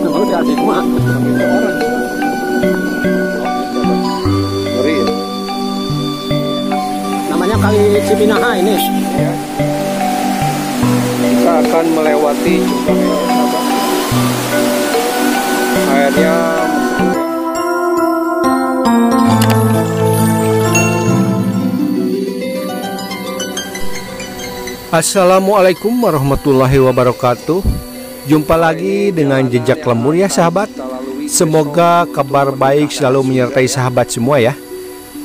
Kalau di adik mah orang. Ngeri ya. Namanya Kali Cipinaha ini. Ya. Kita akan melewati airnya. Assalamualaikum warahmatullahi wabarakatuh. Jumpa lagi dengan Jejak Lembur ya sahabat. Semoga kabar baik selalu menyertai sahabat semua ya.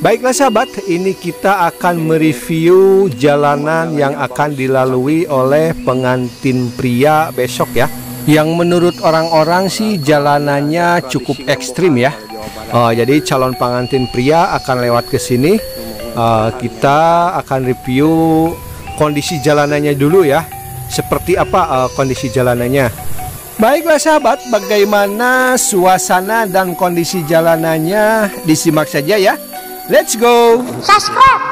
Baiklah sahabat, ini kita akan mereview jalanan yang akan dilalui oleh pengantin pria besok ya. Yang menurut orang-orang sih jalanannya cukup ekstrim ya. Jadi calon pengantin pria akan lewat ke sini. Kita akan review kondisi jalanannya dulu ya. Seperti apa kondisi jalanannya. Baiklah sahabat, bagaimana suasana dan kondisi jalanannya disimak saja ya. Let's go. Subscribe.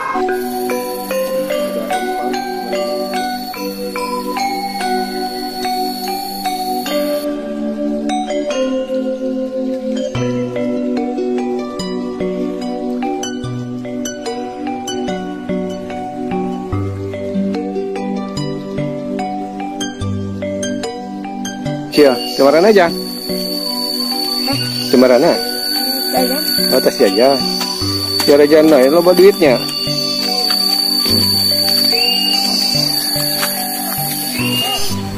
Cia, kemarin aja. Kemarin aja. Atas aja. Biar aja naik lo buat duitnya.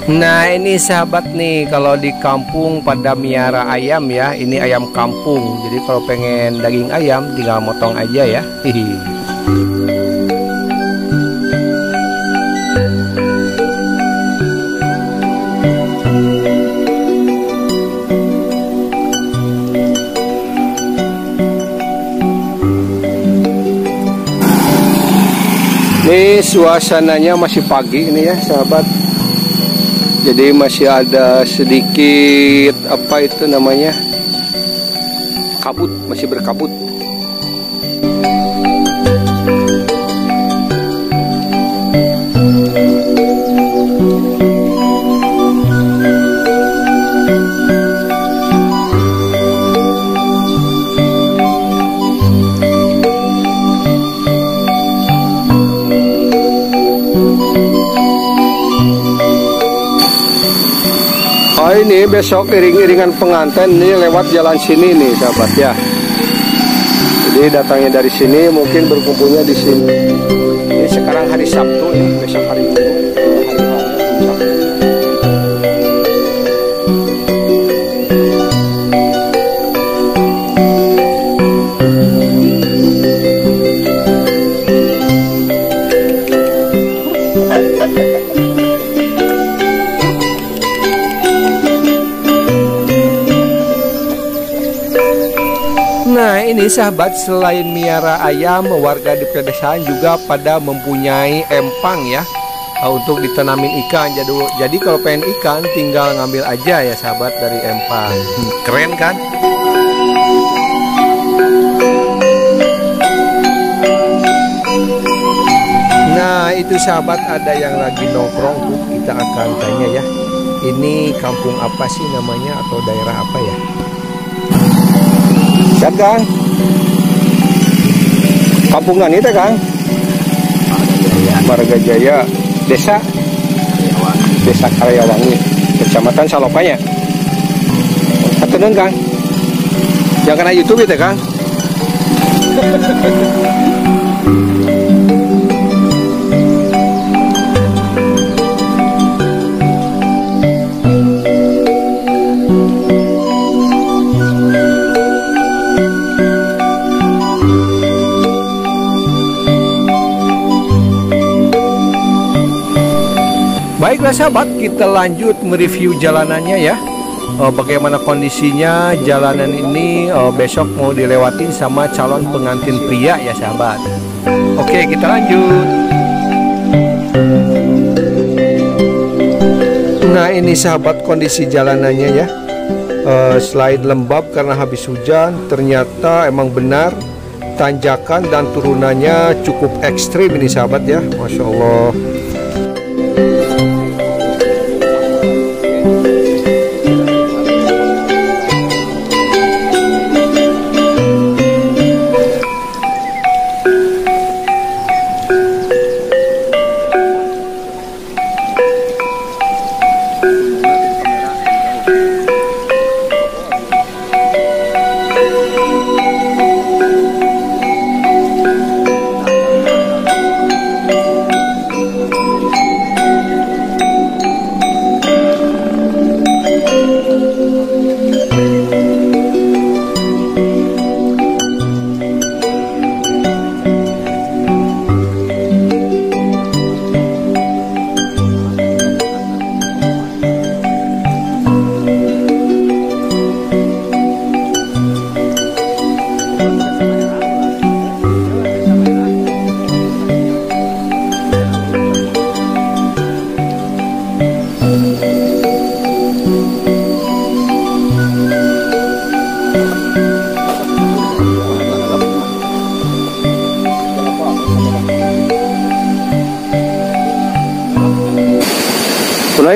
Nah ini sahabat nih, kalau di kampung pada miara ayam ya. Ini ayam kampung. Jadi kalau pengen daging ayam tinggal motong aja ya. Hihi. Ini suasananya masih pagi ini ya sahabat. Jadi masih ada sedikit apa itu namanya, kabut, masih berkabut. Ini besok iring-iringan pengantin ini lewat jalan sini nih sahabat ya. Jadi datangnya dari sini, mungkin berkumpulnya di sini. Ini sekarang hari Sabtu nih, besok hari Minggu. Nah ini sahabat, selain miara ayam, warga di pedesaan juga pada mempunyai empang ya, untuk ditanamin ikan. Jadi kalau pengen ikan tinggal ngambil aja ya sahabat dari empang. Keren kan? Nah itu sahabat, ada yang lagi nongkrong tuh, kita akan tanya ya. Ini kampung apa sih namanya, atau daerah apa ya? Siap Kang? Kampungan itu Kang? Marga Jaya. Desa? Desa Karyawangi, Kecamatan Salopanya. Atunun Kang? Yang kena YouTube itu Kang? Baiklah sahabat, kita lanjut mereview jalanannya ya. Bagaimana kondisinya jalanan ini besok mau dilewatin sama calon pengantin pria ya sahabat. Oke, kita lanjut. Nah ini sahabat kondisi jalanannya ya. Selain lembab karena habis hujan, ternyata emang benar tanjakan dan turunannya cukup ekstrim ini sahabat ya. Masya Allah.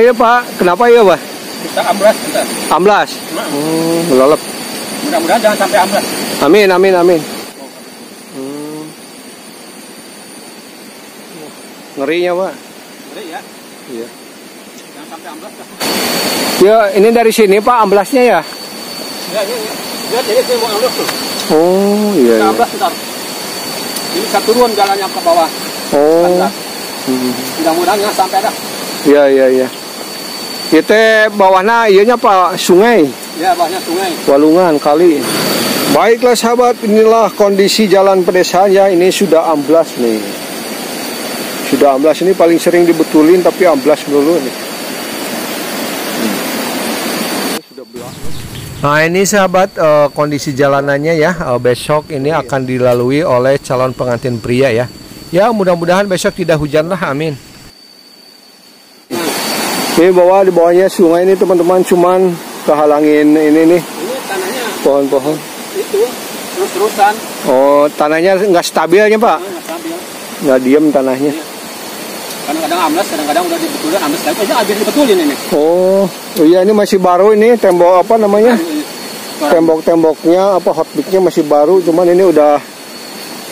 ya Pak, kenapa ya Pak? Kita amblas kita. Amblas? Melolop. Mudah-mudahan jangan sampai amblas. Amin, amin, amin. Ngerinya Pak. Ngeri ya? Iya. Jangan sampai amblas lah. Ya, ini dari sini Pak amblasnya ya? Ya, ya, ya. Lihat, jadi saya mau amblas tuh. Oh, iya. Kita amblas bentar. Ini bisa turun jalannya ke bawah. Oh. Mudah-mudahan jangan sampai ada. Iya, iya, iya. Kita bawahnya ianya Pak sungai. Ya, bawahnya sungai. Walungan kali. Baiklah sahabat, inilah kondisi jalan pedesaan ya. Ini sudah amblas nih. Sudah amblas, ini paling sering dibetulin tapi amblas dulu nih. Nah ini sahabat kondisi jalanannya ya. Besok ini akan dilalui oleh calon pengantin pria ya. Ya mudah-mudahan besok tidak hujan lah, amin. Ini di bawahnya sungai ini teman-teman, cuman kehalangin ini nih. Ini tanahnya Pohon-pohon. itu terus-terusan. Oh, tanahnya nggak stabilnya Pak? Nggak stabil. Nggak diem tanahnya. Kadang-kadang amblas, kadang-kadang udah dibetulin amblas lagi. Aja habis dibetulin ini. Oh iya, ini masih baru ini tembok apa namanya? Tembok-temboknya apa hotbitnya masih baru, cuman ini udah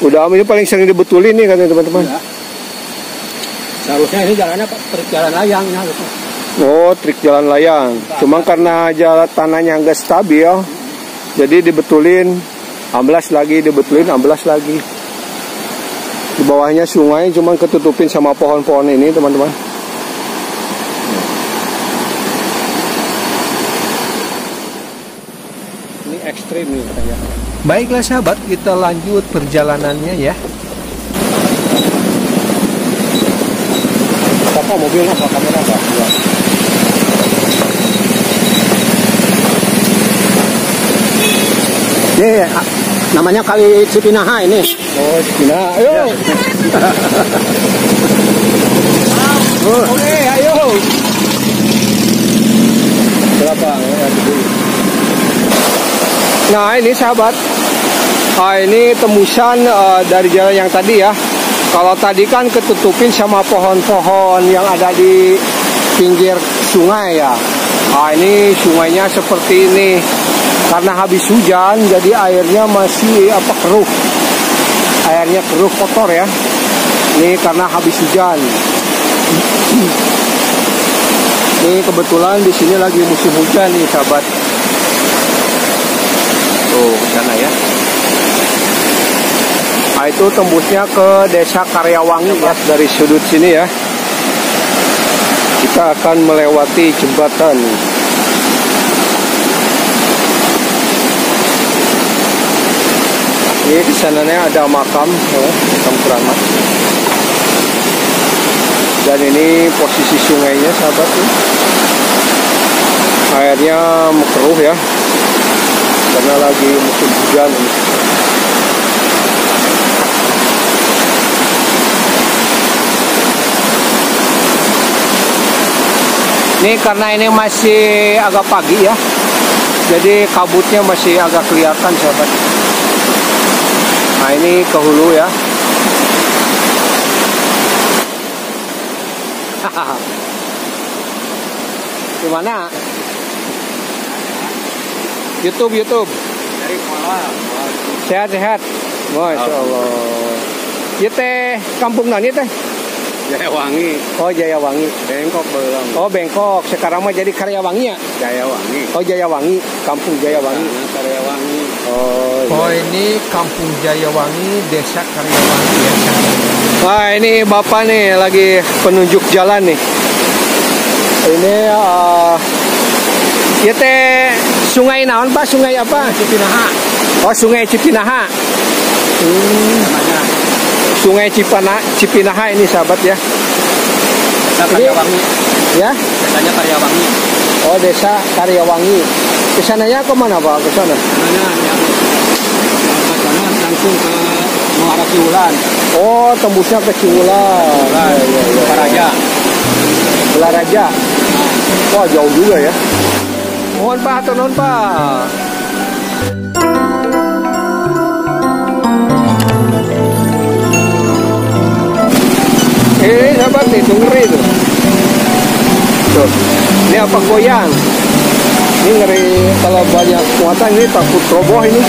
ini paling sering dibetulin nih katanya teman-teman. Ya. Seharusnya ini jalannya trik jalan layang ya gitu. Oh, trik jalan layang. Cuma karena jalan tanahnya nggak stabil, jadi dibetulin, amblas lagi, dibetulin, amblas lagi. Di bawahnya sungai, cuma ketutupin sama pohon-pohon ini, teman-teman. Ini ekstrim nih katanya. Baiklah sahabat, kita lanjut perjalanannya ya. Apa mobilnya, apa kamera, apa? Ya. Ini namanya kali Cipinaha ini. Oh, Cipinaha. Ayo. Ya. Oke, ayo. Berapa? Nah, ini sahabat. Ini tembusan dari jalan yang tadi ya. Kalau tadi kan ketutupin sama pohon-pohon yang ada di pinggir sungai ya. Nah, ini sungainya seperti ini. Karena habis hujan, jadi airnya masih keruh. Airnya keruh, kotor ya. Ini karena habis hujan. Ini kebetulan di sini lagi musim hujan nih, sahabat. Tuh, sana ya. Nah, itu tembusnya ke Desa Karyawangi ya, dari sudut sini ya. Kita akan melewati jembatan. Ini di sananya ada makam, ya, makam keramat. Dan ini posisi sungainya, sahabat ya. Airnya keruh ya, karena lagi musim hujan. Ini karena ini masih agak pagi ya, jadi kabutnya masih agak kelihatan, sahabat. Nah ini ke hulu ya. Gimana? YouTube. Dari Kuala. Sehat-sehat. Masya Allah. Ya teh kampung nani teh? Jayawangi. Oh Jayawangi. Bengkok belum. Oh Bengkok. Sekarang mah jadi Karyawangi ya? Jayawangi. Oh Jayawangi. Kampung Jayawangi. Karyawangi. Oh. Oh Iya. ini Kampung Jayawangi, Desa Karyawangi ya. Nah ini Bapak nih lagi penunjuk jalan nih. Ini ya teh sungai naon Pak? Sungai apa? Cipinaha. Oh Sungai Cipinaha. Sungai Cipinaha ini sahabat ya. Desa Karyawangi. Ya? Desanya Karyawangi. Oh Desa Karyawangi. Kesananya kemana Pak? Kesana? Namanya yang langsung ke Muara Ciulan. Oh tembusnya ke Ciulan. Baraja. Belaraja. Wah jauh juga ya. Mohon Pak, turun Pak. Sahabat nih, ngeri tuh. Tuh. Ini apa goyang? Ini ngeri kalau banyak muatan ini takut roboh ini.